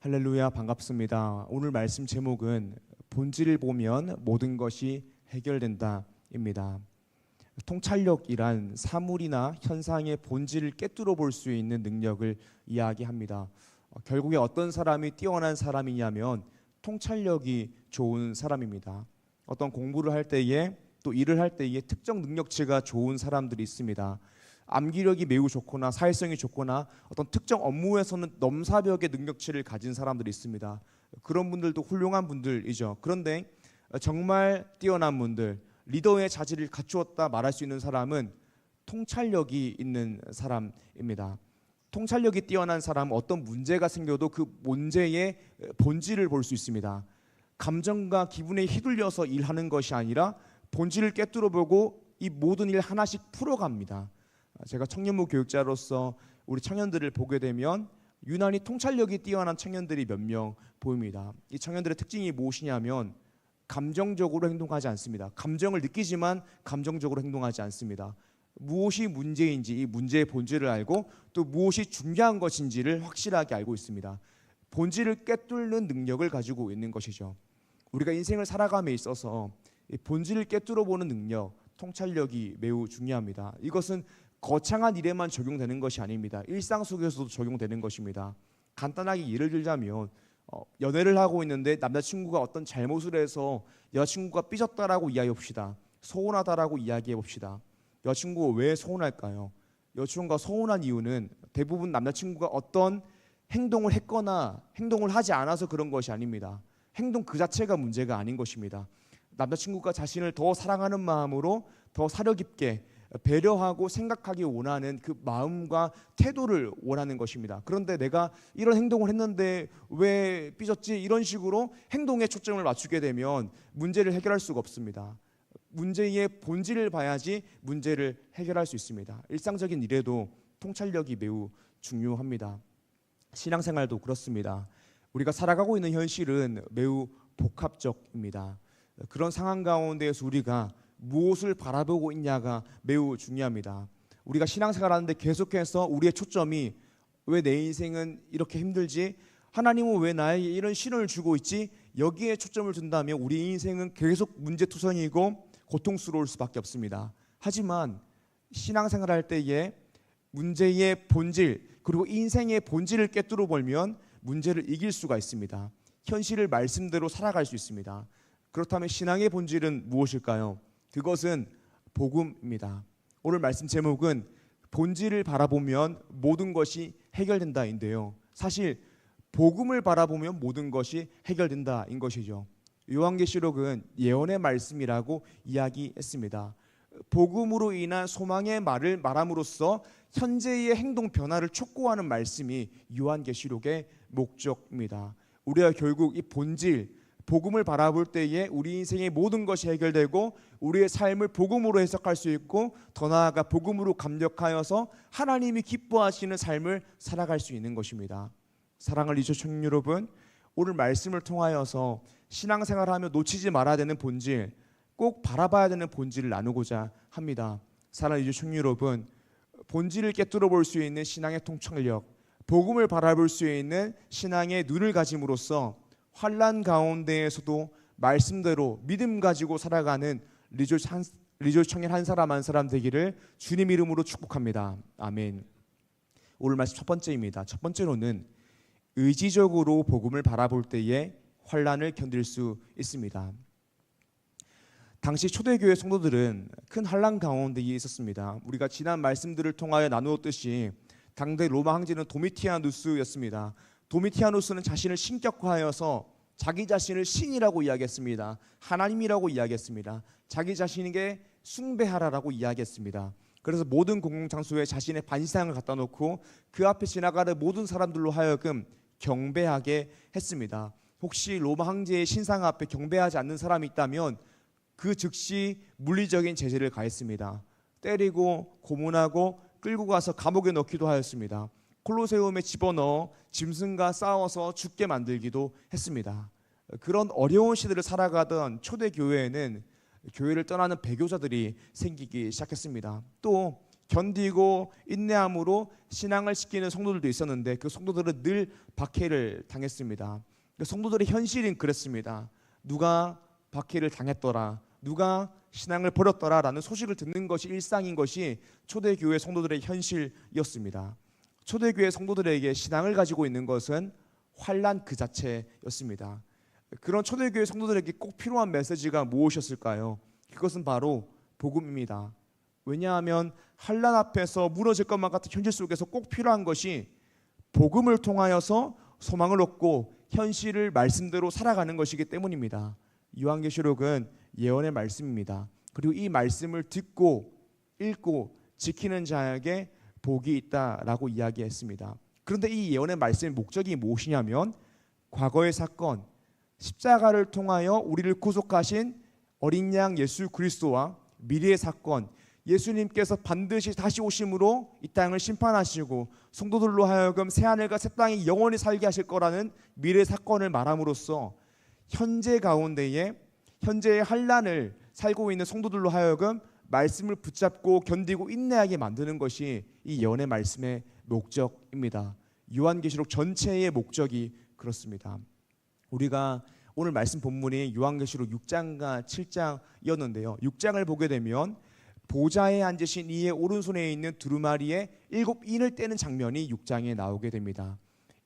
할렐루야, 반갑습니다. 오늘 말씀 제목은 본질을 보면 모든 것이 해결된다입니다. 통찰력이란 사물이나 현상의 본질을 꿰뚫어 볼 수 있는 능력을 이야기합니다. 결국에 어떤 사람이 뛰어난 사람이냐면 통찰력이 좋은 사람입니다. 어떤 공부를 할 때에 또 일을 할 때에 특정 능력치가 좋은 사람들이 있습니다. 암기력이 매우 좋거나 사회성이 좋거나 어떤 특정 업무에서는 넘사벽의 능력치를 가진 사람들이 있습니다. 그런 분들도 훌륭한 분들이죠. 그런데 정말 뛰어난 분들, 리더의 자질을 갖추었다 말할 수 있는 사람은 통찰력이 있는 사람입니다. 통찰력이 뛰어난 사람은 어떤 문제가 생겨도 그 문제의 본질을 볼 수 있습니다. 감정과 기분에 휘둘려서 일하는 것이 아니라 본질을 꿰뚫어 보고 이 모든 일 하나씩 풀어갑니다. 제가 청년부 교육자로서 우리 청년들을 보게 되면 유난히 통찰력이 뛰어난 청년들이 몇 명 보입니다. 이 청년들의 특징이 무엇이냐면 감정적으로 행동하지 않습니다. 감정을 느끼지만 감정적으로 행동하지 않습니다. 무엇이 문제인지 이 문제의 본질을 알고 또 무엇이 중요한 것인지를 확실하게 알고 있습니다. 본질을 꿰뚫는 능력을 가지고 있는 것이죠. 우리가 인생을 살아감에 있어서 이 본질을 꿰뚫어 보는 능력, 통찰력이 매우 중요합니다. 이것은 거창한 일에만 적용되는 것이 아닙니다. 일상 속에서도 적용되는 것입니다. 간단하게 예를 들자면 연애를 하고 있는데 남자친구가 어떤 잘못을 해서 여자친구가 삐졌다라고 이야기해봅시다. 서운하다라고 이야기해봅시다. 여자친구가 왜 서운할까요? 여자친구가 서운한 이유는 대부분 남자친구가 어떤 행동을 했거나 행동을 하지 않아서 그런 것이 아닙니다. 행동 그 자체가 문제가 아닌 것입니다. 남자친구가 자신을 더 사랑하는 마음으로 더 사려 깊게 배려하고 생각하기 원하는 그 마음과 태도를 원하는 것입니다. 그런데 내가 이런 행동을 했는데 왜 삐졌지? 이런 식으로 행동에 초점을 맞추게 되면 문제를 해결할 수가 없습니다. 문제의 본질을 봐야지 문제를 해결할 수 있습니다. 일상적인 일에도 통찰력이 매우 중요합니다. 신앙생활도 그렇습니다. 우리가 살아가고 있는 현실은 매우 복합적입니다. 그런 상황 가운데에서 우리가 무엇을 바라보고 있냐가 매우 중요합니다. 우리가 신앙생활 하는데 계속해서 우리의 초점이 왜 내 인생은 이렇게 힘들지? 하나님은 왜 나에게 이런 시련을 주고 있지? 여기에 초점을 둔다면 우리 인생은 계속 문제투성이고 고통스러울 수밖에 없습니다. 하지만 신앙생활 할 때에 문제의 본질 그리고 인생의 본질을 꿰뚫어 보면 문제를 이길 수가 있습니다. 현실을 말씀대로 살아갈 수 있습니다. 그렇다면 신앙의 본질은 무엇일까요? 그것은 복음입니다. 오늘 말씀 제목은 본질을 바라보면 모든 것이 해결된다인데요. 사실 복음을 바라보면 모든 것이 해결된다인 것이죠. 요한계시록은 예언의 말씀이라고 이야기했습니다. 복음으로 인한 소망의 말을 말함으로써 현재의 행동 변화를 촉구하는 말씀이 요한계시록의 목적입니다. 우리가 결국 이 본질 복음을 바라볼 때에 우리 인생의 모든 것이 해결되고 우리의 삶을 복음으로 해석할 수 있고 더 나아가 복음으로 감격하여서 하나님이 기뻐하시는 삶을 살아갈 수 있는 것입니다. 사랑하는 리조 청년 여러분, 오늘 말씀을 통하여서 신앙생활하며 놓치지 말아야 되는 본질, 꼭 바라봐야 되는 본질을 나누고자 합니다. 사랑하는 리조 청년 여러분, 본질을 꿰뚫어 볼 수 있는 신앙의 통찰력, 복음을 바라볼 수 있는 신앙의 눈을 가짐으로써 환난 가운데에서도 말씀대로 믿음 가지고 살아가는 리졸 청년 한 사람 한 사람 되기를 주님 이름으로 축복합니다. 아멘. 오늘 말씀 첫 번째입니다. 첫 번째로는 의지적으로 복음을 바라볼 때에 환난을 견딜 수 있습니다. 당시 초대교회 성도들은 큰 환난 가운데 있었습니다. 우리가 지난 말씀들을 통하여 나누었듯이 당대 로마 황제는 도미티아누스였습니다. 도미티아누스는 자신을 신격화하여서 자기 자신을 신이라고 이야기했습니다. 하나님이라고 이야기했습니다. 자기 자신에게 숭배하라라고 이야기했습니다. 그래서 모든 공공장소에 자신의 반상을 갖다 놓고 그 앞에 지나가는 모든 사람들로 하여금 경배하게 했습니다. 혹시 로마 황제의 신상 앞에 경배하지 않는 사람이 있다면 그 즉시 물리적인 제재를 가했습니다. 때리고 고문하고 끌고 가서 감옥에 넣기도 하였습니다. 콜로세움에 집어넣어 짐승과 싸워서 죽게 만들기도 했습니다. 그런 어려운 시대를 살아가던 초대교회에는 교회를 떠나는 배교자들이 생기기 시작했습니다. 또 견디고 인내함으로 신앙을 지키는 성도들도 있었는데 그 성도들은 늘 박해를 당했습니다. 성도들의 현실은 그랬습니다. 누가 박해를 당했더라, 누가 신앙을 버렸더라 라는 소식을 듣는 것이 일상인 것이 초대교회 성도들의 현실이었습니다. 초대교회 성도들에게 신앙을 가지고 있는 것은 환난 그 자체였습니다. 그런 초대교회 성도들에게 꼭 필요한 메시지가 무엇이었을까요? 그것은 바로 복음입니다. 왜냐하면 환난 앞에서 무너질 것만 같은 현실 속에서 꼭 필요한 것이 복음을 통하여서 소망을 얻고 현실을 말씀대로 살아가는 것이기 때문입니다. 요한계시록은 예언의 말씀입니다. 그리고 이 말씀을 듣고 읽고 지키는 자에게 복이 있다라고 이야기했습니다. 그런데 이 예언의 말씀의 목적이 무엇이냐면 과거의 사건, 십자가를 통하여 우리를 구속하신 어린 양 예수 그리스도와 미래의 사건, 예수님께서 반드시 다시 오심으로 이 땅을 심판하시고 성도들로 하여금 새하늘과 새 땅이 영원히 살게 하실 거라는 미래의 사건을 말함으로써 현재 가운데에 현재의 환난을 살고 있는 성도들로 하여금 말씀을 붙잡고 견디고 인내하게 만드는 것이 이 예언의 말씀의 목적입니다. 요한계시록 전체의 목적이 그렇습니다. 우리가 오늘 말씀 본문이 요한계시록 6장과 7장이었는데요. 6장을 보게 되면 보좌에 앉으신 이의 오른손에 있는 두루마리에 7인을 떼는 장면이 6장에 나오게 됩니다.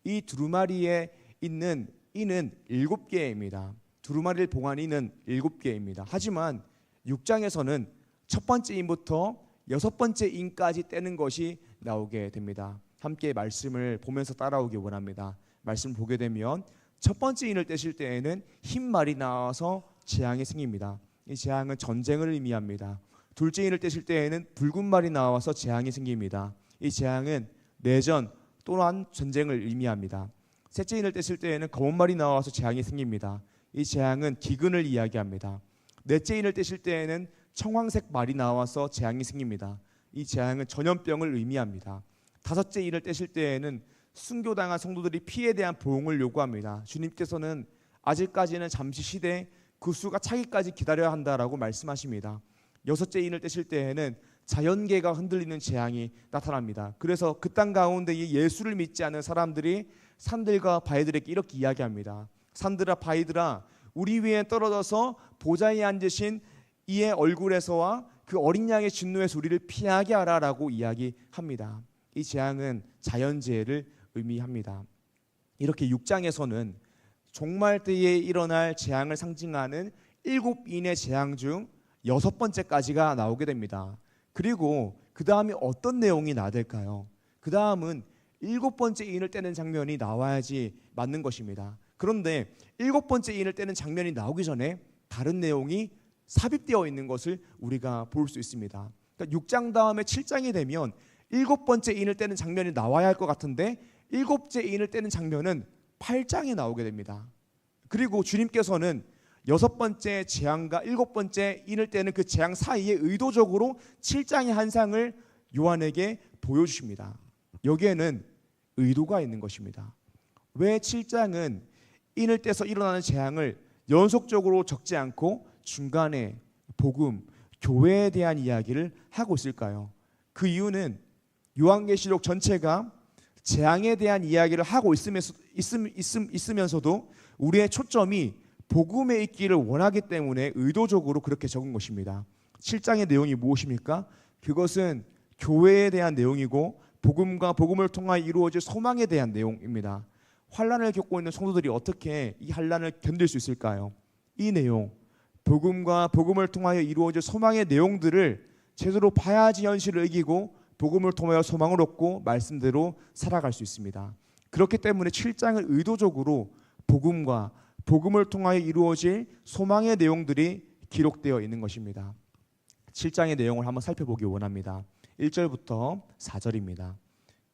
이 두루마리에 있는 인은 7개입니다. 두루마리를 봉한 인은 7개입니다. 하지만 6장에서는 첫 번째 인부터 6번째 인까지 떼는 것이 나오게 됩니다. 함께 말씀을 보면서 따라오기 원합니다. 말씀 보게 되면 첫 번째 인을 떼실 때에는 흰 말이 나와서 재앙이 생깁니다. 이 재앙은 전쟁을 의미합니다. 둘째 인을 떼실 때에는 붉은 말이 나와서 재앙이 생깁니다. 이 재앙은 내전 또한 전쟁을 의미합니다. 셋째 인을 떼실 때에는 검은 말이 나와서 재앙이 생깁니다. 이 재앙은 기근을 이야기합니다. 넷째 인을 떼실 때에는 청황색 말이 나와서 재앙이 생깁니다. 이 재앙은 전염병을 의미합니다. 다섯째 인을 떼실 때에는 순교당한 성도들이 피에 대한 보응을 요구합니다. 주님께서는 아직까지는 잠시 쉬되 그 수가 차기까지 기다려야 한다라고 말씀하십니다. 여섯째 인을 떼실 때에는 자연계가 흔들리는 재앙이 나타납니다. 그래서 그 땅 가운데 이 예수를 믿지 않는 사람들이 산들과 바위들에게 이렇게 이야기합니다. 산들아 바위들아 우리 위에 떨어져서 보좌에 앉으신 이의 얼굴에서와 그 어린 양의 진노에서 우리를 피하게 하라라고 이야기합니다. 이 재앙은 자연재해를 의미합니다. 이렇게 6장에서는 종말 때에 일어날 재앙을 상징하는 7인의 재앙 중 6번째까지가 나오게 됩니다. 그리고 그 다음에 어떤 내용이 나될까요? 그 다음은 7번째 인을 떼는 장면이 나와야지 맞는 것입니다. 그런데 7번째 인을 떼는 장면이 나오기 전에 다른 내용이 삽입되어 있는 것을 우리가 볼 수 있습니다. 그러니까 6장 다음에 7장이 되면 7번째 인을 떼는 장면이 나와야 할 것 같은데 7번째 인을 떼는 장면은 8장에 나오게 됩니다. 그리고 주님께서는 6번째 재앙과 7번째 인을 떼는 그 재앙 사이에 의도적으로 7장의 한 상을 요한에게 보여주십니다. 여기에는 의도가 있는 것입니다. 왜 7장은 인을 떼서 일어나는 재앙을 연속적으로 적지 않고 중간에 복음, 교회에 대한 이야기를 하고 있을까요? 그 이유는 요한계시록 전체가 재앙에 대한 이야기를 하고 있으면서도 우리의 초점이 복음에 있기를 원하기 때문에 의도적으로 그렇게 적은 것입니다. 7장의 내용이 무엇입니까? 그것은 교회에 대한 내용이고 복음과 복음을 통하여 이루어질 소망에 대한 내용입니다. 환난을 겪고 있는 성도들이 어떻게 이 환난을 견딜 수 있을까요? 이 내용, 복음과 복음을 통하여 이루어질 소망의 내용들을 제대로 봐야지 현실을 이기고 복음을 통하여 소망을 얻고 말씀대로 살아갈 수 있습니다. 그렇기 때문에 7장을 의도적으로 복음과 복음을 통하여 이루어질 소망의 내용들이 기록되어 있는 것입니다. 7장의 내용을 한번 살펴보기 원합니다. 1절부터 4절입니다.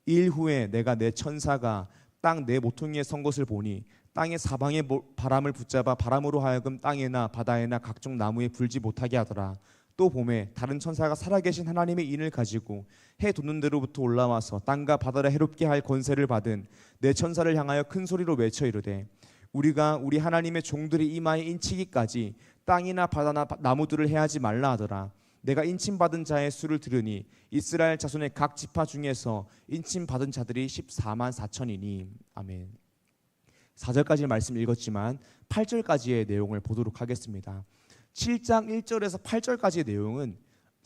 일 후에 내가 내 천사가 땅 내 모퉁이에 선 것을 보니 땅의 사방의 바람을 붙잡아 바람으로 하여금 땅에나 바다에나 각종 나무에 불지 못하게 하더라. 또 봄에 다른 천사가 살아계신 하나님의 인을 가지고 해 돋는 데로부터 올라와서 땅과 바다를 해롭게 할 권세를 받은 내 천사를 향하여 큰 소리로 외쳐 이르되 우리가 우리 하나님의 종들의 이마에 인치기까지 땅이나 바다나 나무들을 해하지 말라 하더라. 내가 인침받은 자의 수를 들으니 이스라엘 자손의 각 지파 중에서 인침받은 자들이 14만 4천이니. 아멘. 4절까지 말씀 읽었지만 8절까지의 내용을 보도록 하겠습니다. 7장 1절에서 8절까지의 내용은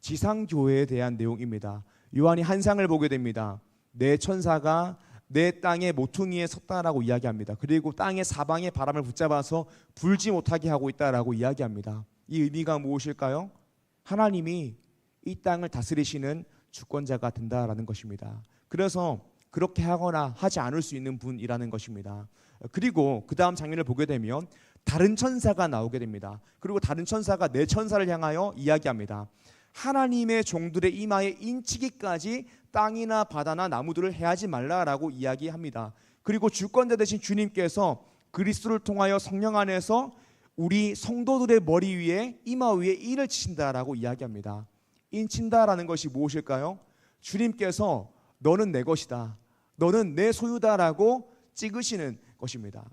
지상교회에 대한 내용입니다. 요한이 환상을 보게 됩니다. 내 천사가 내 땅의 모퉁이에 섰다라고 이야기합니다. 그리고 땅의 사방의 바람을 붙잡아서 불지 못하게 하고 있다라고 이야기합니다. 이 의미가 무엇일까요? 하나님이 이 땅을 다스리시는 주권자가 된다라는 것입니다. 그래서 그렇게 하거나 하지 않을 수 있는 분이라는 것입니다. 그리고 그 다음 장면을 보게 되면 다른 천사가 나오게 됩니다. 그리고 다른 천사가 내 천사를 향하여 이야기합니다. 하나님의 종들의 이마에 인치기까지 땅이나 바다나 나무들을 해하지 말라라고 이야기합니다. 그리고 주권자 되신 주님께서 그리스도를 통하여 성령 안에서 우리 성도들의 머리 위에 이마 위에 인을 치신다라고 이야기합니다. 인친다라는 것이 무엇일까요? 주님께서 너는 내 것이다, 너는 내 소유다라고 찍으시는 것입니다.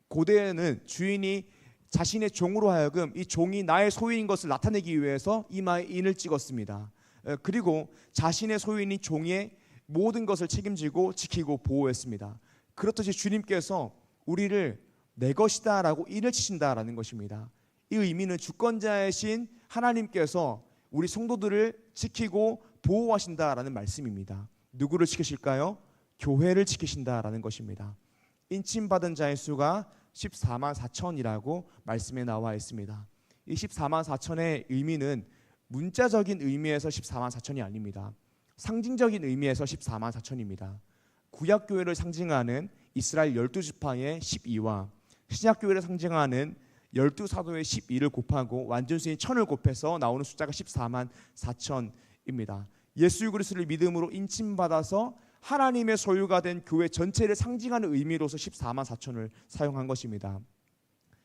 고대에는 주인이 자신의 종으로 하여금 이 종이 나의 소유인 것을 나타내기 위해서 이마에 인을 찍었습니다. 그리고 자신의 소유인 종의 모든 것을 책임지고 지키고 보호했습니다. 그렇듯이 주님께서 우리를 내 것이다 라고 인을 치신다라는 것입니다. 이 의미는 주권자이신 하나님께서 우리 성도들을 지키고 보호하신다라는 말씀입니다. 누구를 지키실까요? 교회를 지키신다라는 것입니다. 인침받은 자의 수가 14만 4천이라고 말씀에 나와 있습니다. 이 14만 4천의 의미는 문자적인 의미에서 14만 4천이 아닙니다. 상징적인 의미에서 14만 4천입니다. 구약교회를 상징하는 이스라엘 12지파의 12와 신약교회를 상징하는 12사도의 12를 곱하고 완전수인 1000을 곱해서 나오는 숫자가 14만 4천입니다. 예수 그리스도를 믿음으로 인침받아서 하나님의 소유가 된 교회 전체를 상징하는 의미로서 14만 4천을 사용한 것입니다.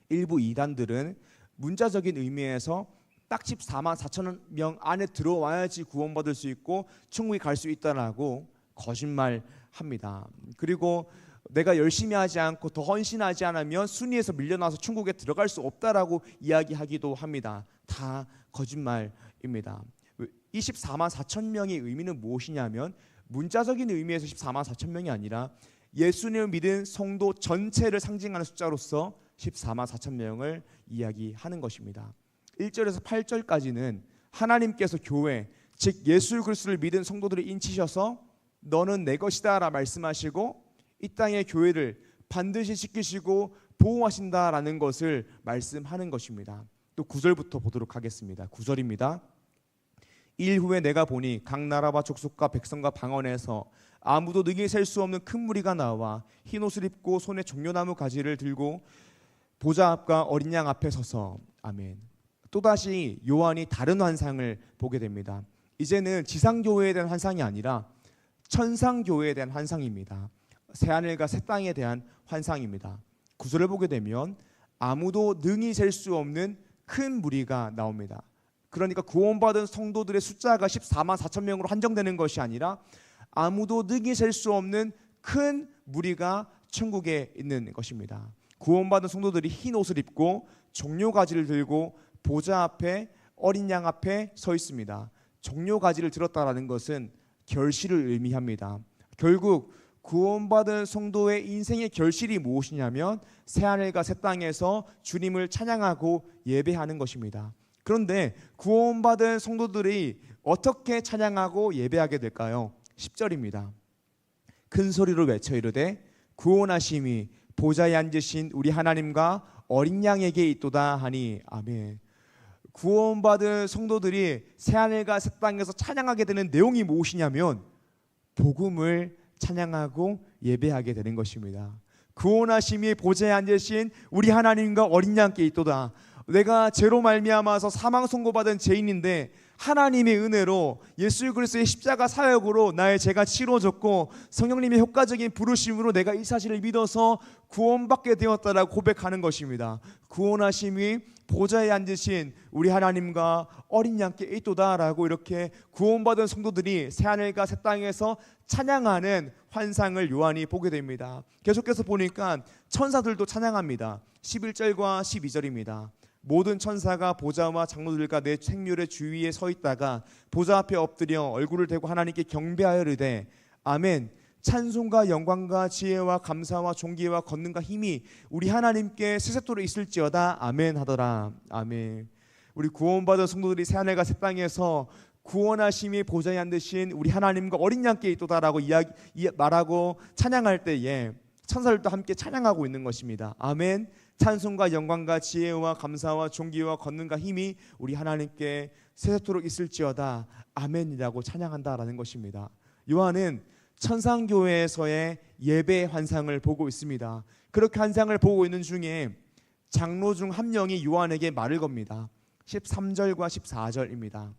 일부 이단들은 문자적인 의미에서 딱 14만 4천 명 안에 들어와야지 구원받을 수 있고 천국에 갈 수 있다라고 거짓말합니다. 그리고 내가 열심히 하지 않고 더 헌신하지 않으면 순위에서 밀려나서 천국에 들어갈 수 없다라고 이야기하기도 합니다. 다 거짓말입니다. 24만 4천 명의 의미는 무엇이냐면 문자적인 의미에서 14만 4천 명이 아니라 예수님을 믿은 성도 전체를 상징하는 숫자로서 14만 4천 명을 이야기하는 것입니다. 1절에서 8절까지는 하나님께서 교회, 즉 예수 그리스도를 믿은 성도들을 인치셔서 너는 내 것이다 라 말씀하시고 이 땅의 교회를 반드시 지키시고 보호하신다라는 것을 말씀하는 것입니다. 또 9절부터 보도록 하겠습니다. 9절입니다. 일 후에 내가 보니 각 나라와 족속과 백성과 방언에서 아무도 능히 셀 수 없는 큰 무리가 나와 흰 옷을 입고 손에 종려나무 가지를 들고 보좌 앞과 어린 양 앞에 서서. 아멘. 또다시 요한이 다른 환상을 보게 됩니다. 이제는 지상교회에 대한 환상이 아니라 천상교회에 대한 환상입니다. 새하늘과 새 땅에 대한 환상입니다. 9절을 보게 되면 아무도 능히 셀 수 없는 큰 무리가 나옵니다. 그러니까 구원받은 성도들의 숫자가 14만 4천 명으로 한정되는 것이 아니라 아무도 능히 셀 수 없는 큰 무리가 천국에 있는 것입니다. 구원받은 성도들이 흰 옷을 입고 종려가지를 들고 보좌 앞에 어린 양 앞에 서 있습니다. 종려가지를 들었다라는 것은 결실을 의미합니다. 결국 구원받은 성도의 인생의 결실이 무엇이냐면 새하늘과 새 땅에서 주님을 찬양하고 예배하는 것입니다. 그런데 구원받은 성도들이 어떻게 찬양하고 예배하게 될까요? 10절입니다. 큰 소리로 외쳐 이르되 구원하심이 보좌에 앉으신 우리 하나님과 어린 양에게 있도다 하니. 아멘. 구원받은 성도들이 새하늘과 새 땅에서 찬양하게 되는 내용이 무엇이냐면 복음을 찬양하고 예배하게 되는 것입니다. 구원하심이 보좌에 앉으신 우리 하나님과 어린 양께 있도다. 내가 죄로 말미암아서 사망 선고받은 죄인인데 하나님의 은혜로 예수 그리스도의 십자가 사역으로 나의 죄가 치러졌고 성령님의 효과적인 부르심으로 내가 이 사실을 믿어서 구원받게 되었다라고 고백하는 것입니다. 구원하심이 보좌에 앉으신 우리 하나님과 어린 양께 있도다라고 이렇게 구원받은 성도들이 새하늘과 새 땅에서 찬양하는 환상을 요한이 보게 됩니다. 계속해서 보니까 천사들도 찬양합니다. 11절과 12절입니다. 모든 천사가 보좌와 장로들과 내 생률의 주위에 서 있다가 보좌 앞에 엎드려 얼굴을 대고 하나님께 경배하여 이르되 아멘. 찬송과 영광과 지혜와 감사와 존귀와 권능과 힘이 우리 하나님께 세세토록 있을지어다. 아멘 하더라. 아멘. 우리 구원받은 성도들이 새하늘과 새 땅에서 구원하심이 보좌에 앉으신 우리 하나님과 어린 양께 있도다라고 말하고 찬양할 때에 천사들도 함께 찬양하고 있는 것입니다. 아멘. 찬송과 영광과 지혜와 감사와 존귀와 권능과 힘이 우리 하나님께 세세토록 있을지어다. 아멘이라고 찬양한다라는 것입니다. 요한은 천상교회에서의 예배 환상을 보고 있습니다. 그렇게 환상을 보고 있는 중에 장로 중 한 명이 요한에게 말을 겁니다. 13절과 14절입니다.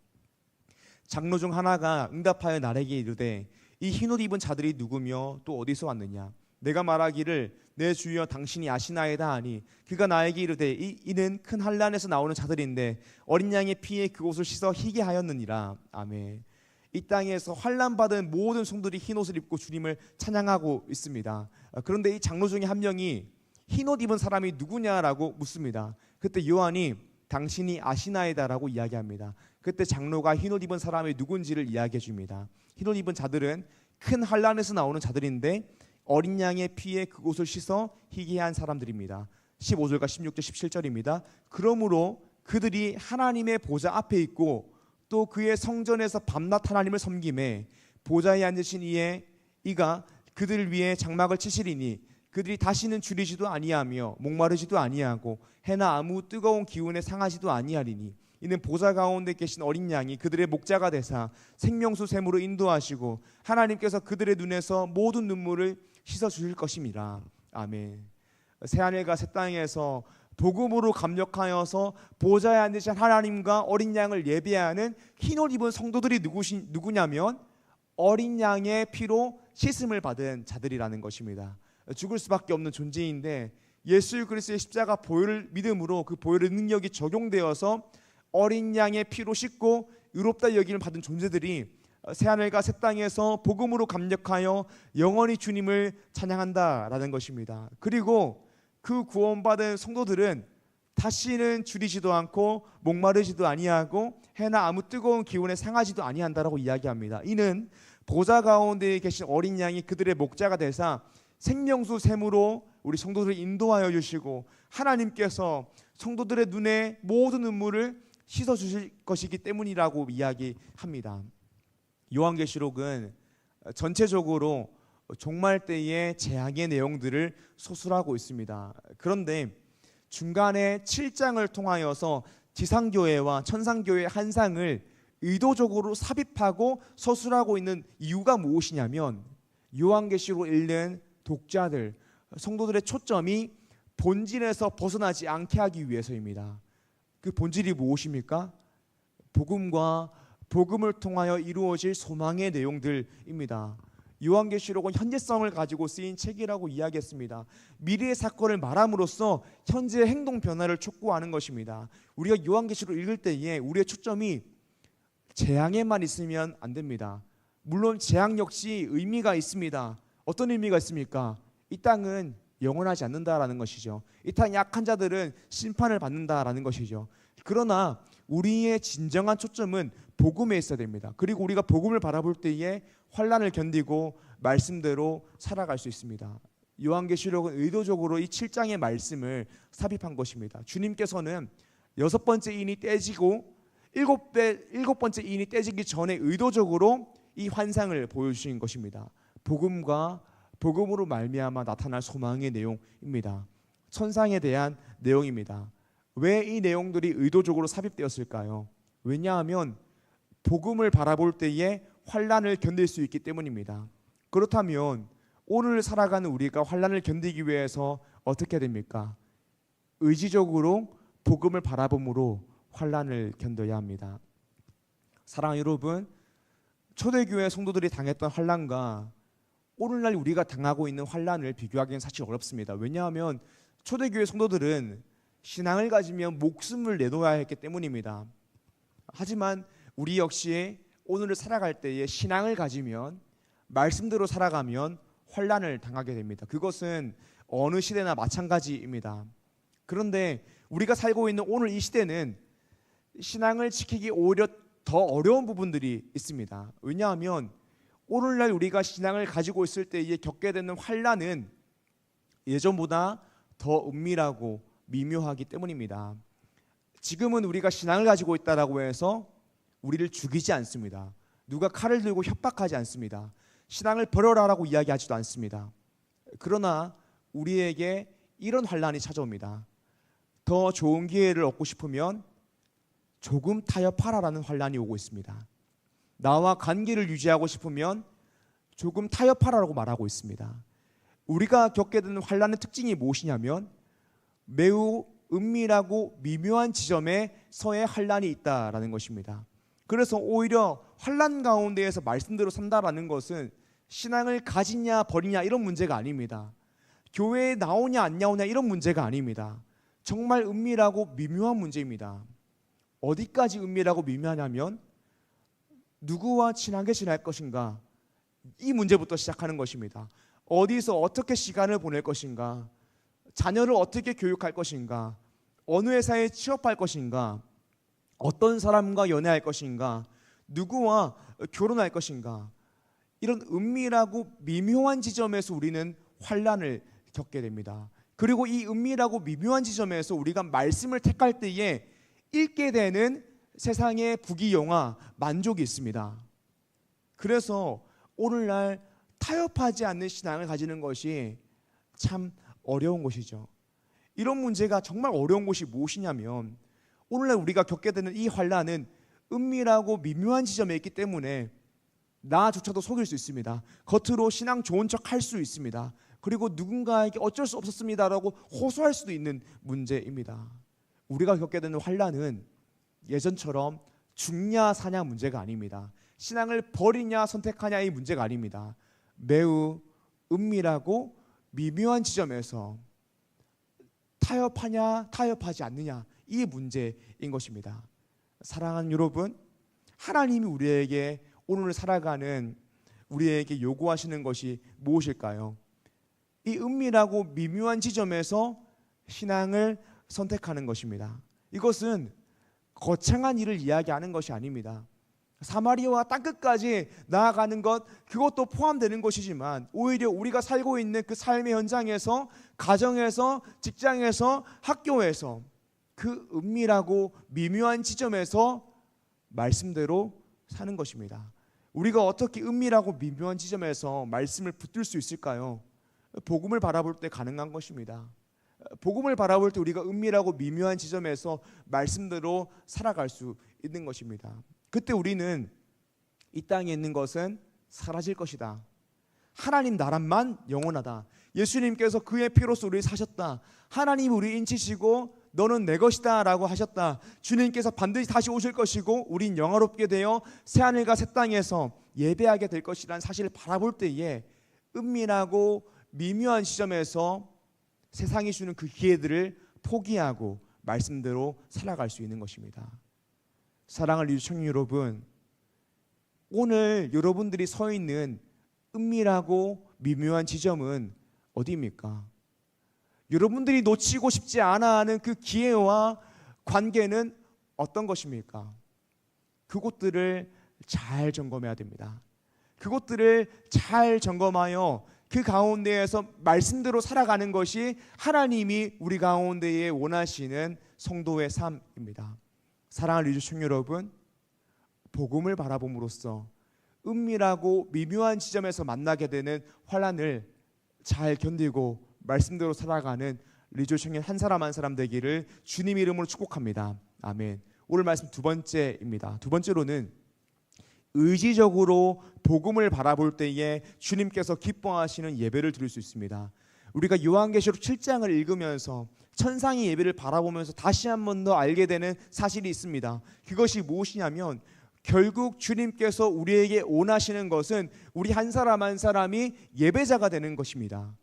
장로 중 하나가 응답하여 나에게 이르되 이 흰옷 입은 자들이 누구며 또 어디서 왔느냐. 내가 말하기를 내 주여 당신이 아시나이다 하니 그가 나에게 이르되 이는 큰 환난에서 나오는 자들인데 어린 양의 피에 그곳을 씻어 희게 하였느니라. 아멘. 이 땅에서 환난받은 모든 성도들이 흰옷을 입고 주님을 찬양하고 있습니다. 그런데 이 장로 중에 한 명이 흰옷 입은 사람이 누구냐라고 묻습니다. 그때 요한이 당신이 아시나이다라고 이야기합니다. 그때 장로가 흰옷 입은 사람이 누군지를 이야기해 줍니다. 흰옷 입은 자들은 큰 환난에서 나오는 자들인데 어린 양의 피에 그곳을 씻어 희게 한 사람들입니다. 15절과 16절 17절입니다. 그러므로 그들이 하나님의 보좌 앞에 있고 또 그의 성전에서 밤낮 하나님을 섬김에 보좌에 앉으신 이가 그들을 위해 장막을 치시리니 그들이 다시는 줄이지도 아니하며 목마르지도 아니하고 해나 아무 뜨거운 기운에 상하지도 아니하리니 이는 보좌 가운데 계신 어린 양이 그들의 목자가 되사 생명수 샘으로 인도하시고 하나님께서 그들의 눈에서 모든 눈물을 씻어 주실 것임이라. 아멘. 새하늘과 새 땅에서 복음으로 감격하여서 보좌에 앉으신 하나님과 어린 양을 예배하는 흰옷 입은 성도들이 누구냐면 어린 양의 피로 씻음을 받은 자들이라는 것입니다. 죽을 수밖에 없는 존재인데 예수 그리스도의 십자가 보혈을 믿음으로 그 보혈의 능력이 적용되어서 어린 양의 피로 씻고 의롭다 여김을 받은 존재들이 새하늘과 새 땅에서 복음으로 감격하여 영원히 주님을 찬양한다라는 것입니다. 그리고 그 구원받은 성도들은 다시는 줄이지도 않고 목마르지도 아니하고 해나 아무 뜨거운 기운에 상하지도 아니한다라고 이야기합니다. 이는 보좌 가운데 계신 어린 양이 그들의 목자가 되사 생명수 샘으로 우리 성도들을 인도하여 주시고 하나님께서 성도들의 눈에 모든 눈물을 씻어 주실 것이기 때문이라고 이야기합니다. 요한계시록은 전체적으로 종말 때의 재앙의 내용들을 소술하고 있습니다. 그런데 중간에 7장을 통하여서 지상교회와 천상교회의 환상을 의도적으로 삽입하고 서술하고 있는 이유가 무엇이냐면 요한계시록을 읽는 독자들, 성도들의 초점이 본질에서 벗어나지 않게 하기 위해서입니다. 그 본질이 무엇입니까? 복음과 복음을 통하여 이루어질 소망의 내용들입니다. 요한계시록은 현재성을 가지고 쓰인 책이라고 이야기했습니다. 미래의 사건을 말함으로써 현재의 행동 변화를 촉구하는 것입니다. 우리가 요한계시록을 읽을 때에 우리의 초점이 재앙에만 있으면 안 됩니다. 물론 재앙 역시 의미가 있습니다. 어떤 의미가 있습니까? 이 땅은 영원하지 않는다라는 것이죠. 이 땅 약한 자들은 심판을 받는다라는 것이죠. 그러나 우리의 진정한 초점은 복음에 있어야 됩니다. 그리고 우리가 복음을 바라볼 때에 환난을 견디고 말씀대로 살아갈 수 있습니다. 요한계시록은 의도적으로 이 7장의 말씀을 삽입한 것입니다. 주님께서는 6번째 인이 떼지고 7번째 인이 떼지기 전에 의도적으로 이 환상을 보여주신 것입니다. 복음과 복음으로 말미암아 나타날 소망의 내용입니다. 천상에 대한 내용입니다. 왜 이 내용들이 의도적으로 삽입되었을까요? 왜냐하면 복음을 바라볼 때에 환난을 견딜 수 있기 때문입니다. 그렇다면 오늘 살아가는 우리가 환난을 견디기 위해서 어떻게 됩니까? 의지적으로 복음을 바라봄으로 환난을 견뎌야 합니다. 사랑하는 여러분, 초대교회 성도들이 당했던 환난과 오늘날 우리가 당하고 있는 환난을 비교하기는 사실 어렵습니다. 왜냐하면 초대교회 성도들은 신앙을 가지면 목숨을 내놓아야 했기 때문입니다. 하지만 우리 역시 오늘을 살아갈 때에 신앙을 가지면 말씀대로 살아가면 환난을 당하게 됩니다. 그것은 어느 시대나 마찬가지입니다. 그런데 우리가 살고 있는 오늘 이 시대는 신앙을 지키기 오히려 더 어려운 부분들이 있습니다. 왜냐하면 오늘날 우리가 신앙을 가지고 있을 때에 겪게 되는 환난은 예전보다 더 은밀하고 미묘하기 때문입니다. 지금은 우리가 신앙을 가지고 있다라고 해서 우리를 죽이지 않습니다. 누가 칼을 들고 협박하지 않습니다. 신앙을 버려라라고 이야기하지도 않습니다. 그러나 우리에게 이런 환난이 찾아옵니다. 더 좋은 기회를 얻고 싶으면 조금 타협하라라는 환난이 오고 있습니다. 나와 관계를 유지하고 싶으면 조금 타협하라고 말하고 있습니다. 우리가 겪게 되는 환난의 특징이 무엇이냐면 매우 은밀하고 미묘한 지점에서의 환난이 있다라는 것입니다. 그래서 오히려 환난 가운데에서 말씀대로 산다라는 것은 신앙을 가지냐 버리냐 이런 문제가 아닙니다. 교회에 나오냐 안 나오냐 이런 문제가 아닙니다. 정말 은밀하고 미묘한 문제입니다. 어디까지 은밀하고 미묘하냐면 누구와 친하게 지낼 것인가, 이 문제부터 시작하는 것입니다. 어디서 어떻게 시간을 보낼 것인가, 자녀를 어떻게 교육할 것인가, 어느 회사에 취업할 것인가, 어떤 사람과 연애할 것인가, 누구와 결혼할 것인가, 이런 은밀하고 미묘한 지점에서 우리는 환난을 겪게 됩니다. 그리고 이 은밀하고 미묘한 지점에서 우리가 말씀을 택할 때에 잃게 되는 세상의 부귀영화, 만족이 있습니다. 그래서 오늘날 타협하지 않는 신앙을 가지는 것이 참 어려운 것이죠. 이런 문제가 정말 어려운 것이 무엇이냐면 오늘날 우리가 겪게 되는 이 환난은 은밀하고 미묘한 지점에 있기 때문에 나조차도 속일 수 있습니다. 겉으로 신앙 좋은 척 할 수 있습니다. 그리고 누군가에게 어쩔 수 없었습니다라고 호소할 수도 있는 문제입니다. 우리가 겪게 되는 환난은 예전처럼 죽냐 사냐 문제가 아닙니다. 신앙을 버리냐 선택하냐의 문제가 아닙니다. 매우 은밀하고 미묘한 지점에서 타협하냐 타협하지 않느냐, 이 문제인 것입니다. 사랑하는 여러분, 하나님이 우리에게 오늘 살아가는 우리에게 요구하시는 것이 무엇일까요? 이 은밀하고 미묘한 지점에서 신앙을 선택하는 것입니다. 이것은 거창한 일을 이야기하는 것이 아닙니다. 사마리아와 땅끝까지 나아가는 것, 그것도 포함되는 것이지만 오히려 우리가 살고 있는 그 삶의 현장에서, 가정에서, 직장에서, 학교에서 그 은밀하고 미묘한 지점에서 말씀대로 사는 것입니다. 우리가 어떻게 은밀하고 미묘한 지점에서 말씀을 붙들 수 있을까요? 복음을 바라볼 때 가능한 것입니다. 복음을 바라볼 때 우리가 은밀하고 미묘한 지점에서 말씀대로 살아갈 수 있는 것입니다. 그때 우리는 이 땅에 있는 것은 사라질 것이다. 하나님 나라만 영원하다. 예수님께서 그의 피로써 우리를 사셨다. 하나님 우리 인치시고 너는 내 것이다 라고 하셨다. 주님께서 반드시 다시 오실 것이고 우린 영화롭게 되어 새하늘과 새 땅에서 예배하게 될 것이라는 사실을 바라볼 때에 은밀하고 미묘한 시점에서 세상이 주는 그 기회들을 포기하고 말씀대로 살아갈 수 있는 것입니다. 사랑하는 시청자 여러분, 오늘 여러분들이 서 있는 은밀하고 미묘한 지점은 어디입니까? 여러분들이 놓치고 싶지 않아 하는 그 기회와 관계는 어떤 것입니까? 그곳들을 잘 점검해야 됩니다. 그곳들을 잘 점검하여 그 가운데에서 말씀대로 살아가는 것이 하나님이 우리 가운데에 원하시는 성도의 삶입니다. 사랑하는 시청자 여러분, 복음을 바라봄으로써 은밀하고 미묘한 지점에서 만나게 되는 환난을 잘 견디고 말씀대로 살아가는 리조 청년 한 사람 한 사람 되기를 주님 이름으로 축복합니다. 아멘. 오늘 말씀 두 번째입니다. 두 번째로는 의지적으로 복음을 바라볼 때에 주님께서 기뻐하시는 예배를 드릴 수 있습니다. 우리가 요한계시록 7장을 읽으면서 천상의 예배를 바라보면서 다시 한 번 더 알게 되는 사실이 있습니다. 그것이 무엇이냐면 결국 주님께서 우리에게 원하시는 것은 우리 한 사람 한 사람이 예배자가 되는 것입니다.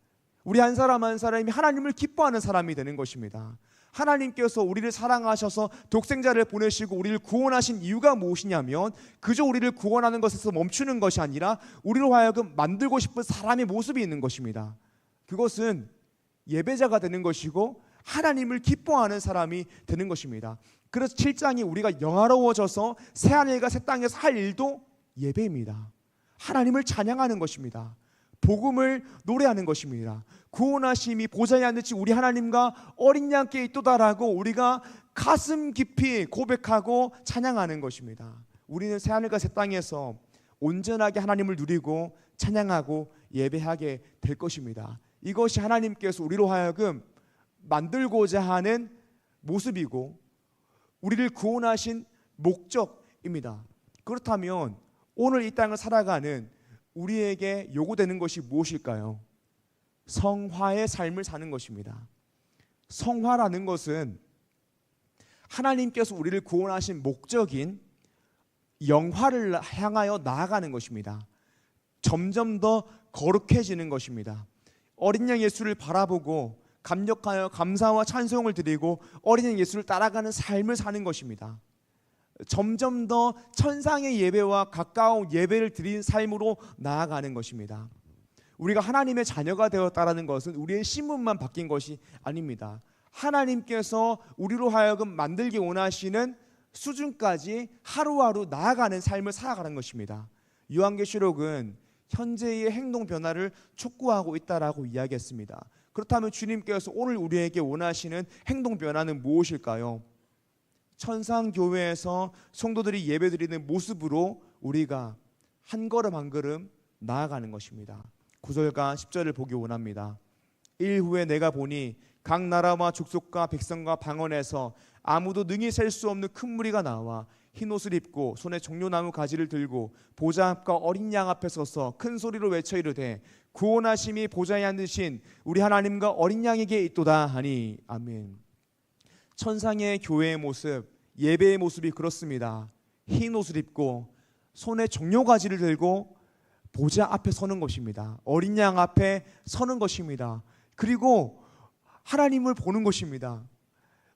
우리 한 사람 한 사람이 하나님을 기뻐하는 사람이 되는 것입니다. 하나님께서 우리를 사랑하셔서 독생자를 보내시고 우리를 구원하신 이유가 무엇이냐면 그저 우리를 구원하는 것에서 멈추는 것이 아니라 우리로 하여금 만들고 싶은 사람의 모습이 있는 것입니다. 그것은 예배자가 되는 것이고 하나님을 기뻐하는 사람이 되는 것입니다. 그래서 7장이 우리가 영화로워져서 새하늘과 새 땅에서 할 일도 예배입니다. 하나님을 찬양하는 것입니다. 복음을 노래하는 것입니다. 구원하심이 보좌에 앉으시 우리 하나님과 어린 양께 있도다라고 우리가 가슴 깊이 고백하고 찬양하는 것입니다. 우리는 새하늘과 새 땅에서 온전하게 하나님을 누리고 찬양하고 예배하게 될 것입니다. 이것이 하나님께서 우리로 하여금 만들고자 하는 모습이고 우리를 구원하신 목적입니다. 그렇다면 오늘 이 땅을 살아가는 우리에게 요구되는 것이 무엇일까요? 성화의 삶을 사는 것입니다. 성화라는 것은 하나님께서 우리를 구원하신 목적인 영화를 향하여 나아가는 것입니다. 점점 더 거룩해지는 것입니다. 어린 양 예수를 바라보고 감격하여 감사와 찬송을 드리고 어린 양 예수를 따라가는 삶을 사는 것입니다. 점점 더 천상의 예배와 가까운 예배를 드리는 삶으로 나아가는 것입니다. 우리가 하나님의 자녀가 되었다는 것은 우리의 신분만 바뀐 것이 아닙니다. 하나님께서 우리로 하여금 만들기 원하시는 수준까지 하루하루 나아가는 삶을 살아가는 것입니다. 요한계시록은 현재의 행동 변화를 촉구하고 있다라고 이야기했습니다. 그렇다면 주님께서 오늘 우리에게 원하시는 행동 변화는 무엇일까요? 천상교회에서 성도들이 예배드리는 모습으로 우리가 한 걸음 한 걸음 나아가는 것입니다. 9절과 10절을 보기 원합니다. 일 후에 내가 보니 각 나라와 족속과 백성과 방언에서 아무도 능히 셀 수 없는 큰 무리가 나와 흰 옷을 입고 손에 종려나무 가지를 들고 보좌 앞과 어린 양 앞에 서서 큰 소리로 외쳐 이르되 구원하심이 보좌에 앉으신 우리 하나님과 어린 양에게 있도다 하니 아멘. 천상의 교회의 모습, 예배의 모습이 그렇습니다. 흰 옷을 입고 손에 종려가지를 들고 보좌 앞에 서는 것입니다. 어린 양 앞에 서는 것입니다. 그리고 하나님을 보는 것입니다.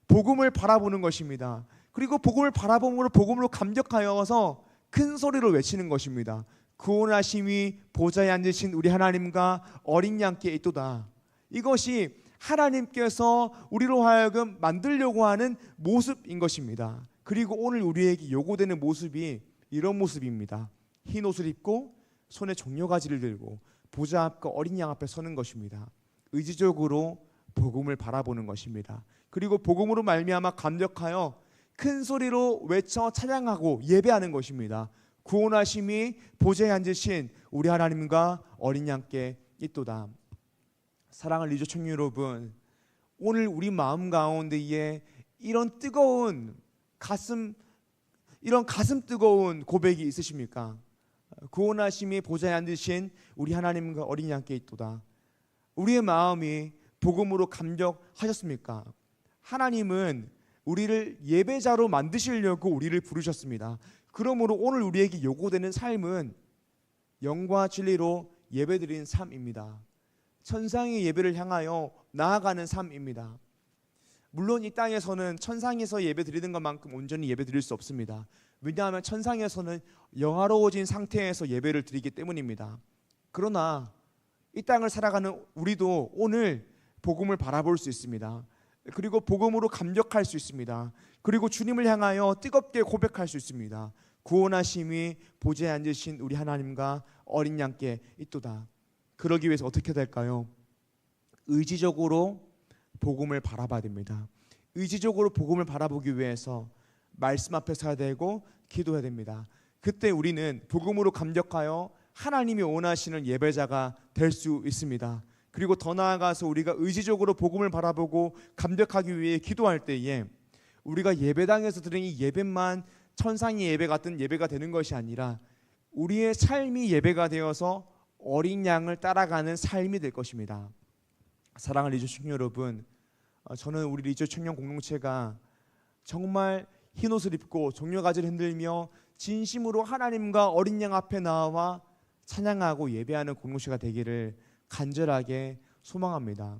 복음을 바라보는 것입니다. 그리고 복음을 바라봄으로 복음으로 감격하여서 큰 소리로 외치는 것입니다. 구원하심이 보좌에 앉으신 우리 하나님과 어린 양께 있도다. 이것이 하나님께서 우리로 하여금 만들려고 하는 모습인 것입니다. 그리고 오늘 우리에게 요구되는 모습이 이런 모습입니다. 흰 옷을 입고 손에 종려가지를 들고 보좌 앞과 어린 양 앞에 서는 것입니다. 의지적으로 복음을 바라보는 것입니다. 그리고 복음으로 말미암아 감격하여 큰 소리로 외쳐 찬양하고 예배하는 것입니다. 구원하심이 보좌에 앉으신 우리 하나님과 어린 양께 있도다. 사랑하는 리조 청년 여러분, 오늘 우리 마음 가운데에 이런 뜨거운 가슴 뜨거운 고백이 있으십니까? 구원하심이 보좌에 앉으신 우리 하나님과 어린 양께 있도다. 우리의 마음이 복음으로 감격하셨습니까? 하나님은 우리를 예배자로 만드시려고 우리를 부르셨습니다. 그러므로 오늘 우리에게 요구되는 삶은 영과 진리로 예배드리는 삶입니다. 천상의 예배를 향하여 나아가는 삶입니다. 물론 이 땅에서는 천상에서 예배드리는 것만큼 온전히 예배드릴 수 없습니다. 왜냐하면 천상에서는 영화로워진 상태에서 예배를 드리기 때문입니다. 그러나 이 땅을 살아가는 우리도 오늘 복음을 바라볼 수 있습니다. 그리고 복음으로 감격할 수 있습니다. 그리고 주님을 향하여 뜨겁게 고백할 수 있습니다. 구원하심이 보좌에 앉으신 우리 하나님과 어린 양께 있도다. 그러기 위해서 어떻게 될까요? 의지적으로 복음을 바라봐야 됩니다. 의지적으로 복음을 바라보기 위해서 말씀 앞에 서야 되고 기도해야 됩니다. 그때 우리는 복음으로 감격하여 하나님이 원하시는 예배자가 될 수 있습니다. 그리고 더 나아가서 우리가 의지적으로 복음을 바라보고 감격하기 위해 기도할 때에 우리가 예배당에서 드리는 이 예배만 천상의 예배 같은 예배가 되는 것이 아니라 우리의 삶이 예배가 되어서 어린 양을 따라가는 삶이 될 것입니다. 사랑하는 리조 청년 여러분, 저는 우리 리조 청년 공동체가 정말 흰옷을 입고 종려가지를 흔들며 진심으로 하나님과 어린 양 앞에 나와 찬양하고 예배하는 공동체가 되기를 간절하게 소망합니다.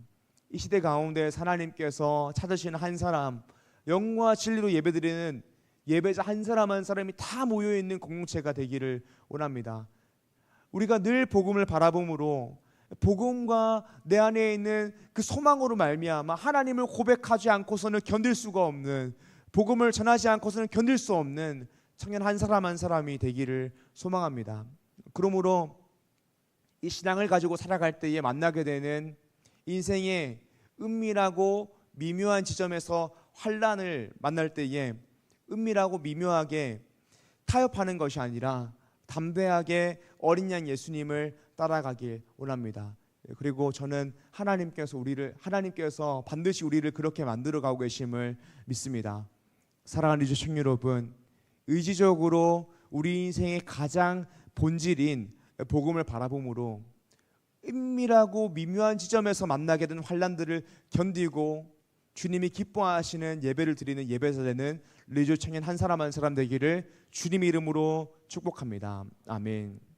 이 시대 가운데 하나님께서 찾으시는 한 사람, 영과 진리로 예배드리는 예배자 한 사람 한 사람이 다 모여있는 공동체가 되기를 원합니다. 우리가 늘 복음을 바라봄으로 복음과 내 안에 있는 그 소망으로 말미암아 하나님을 고백하지 않고서는 견딜 수가 없는, 복음을 전하지 않고서는 견딜 수 없는 청년 한 사람 한 사람이 되기를 소망합니다. 그러므로 이 신앙을 가지고 살아갈 때에 만나게 되는 인생의 은밀하고 미묘한 지점에서 환난을 만날 때에 은밀하고 미묘하게 타협하는 것이 아니라 담대하게 어린 양 예수님을 따라가길 원합니다. 그리고 저는 하나님께서 반드시 우리를 그렇게 만들어 가고 계심을 믿습니다. 사랑하는 시청자 여러분, 의지적으로 우리 인생의 가장 본질인 복음을 바라봄으로 은밀하고 미묘한 지점에서 만나게 된 환난들을 견디고 주님이 기뻐하시는 예배를 드리는 예배자 되는 리조 청년 한 사람 한 사람 되기를 주님의 이름으로 축복합니다. 아멘.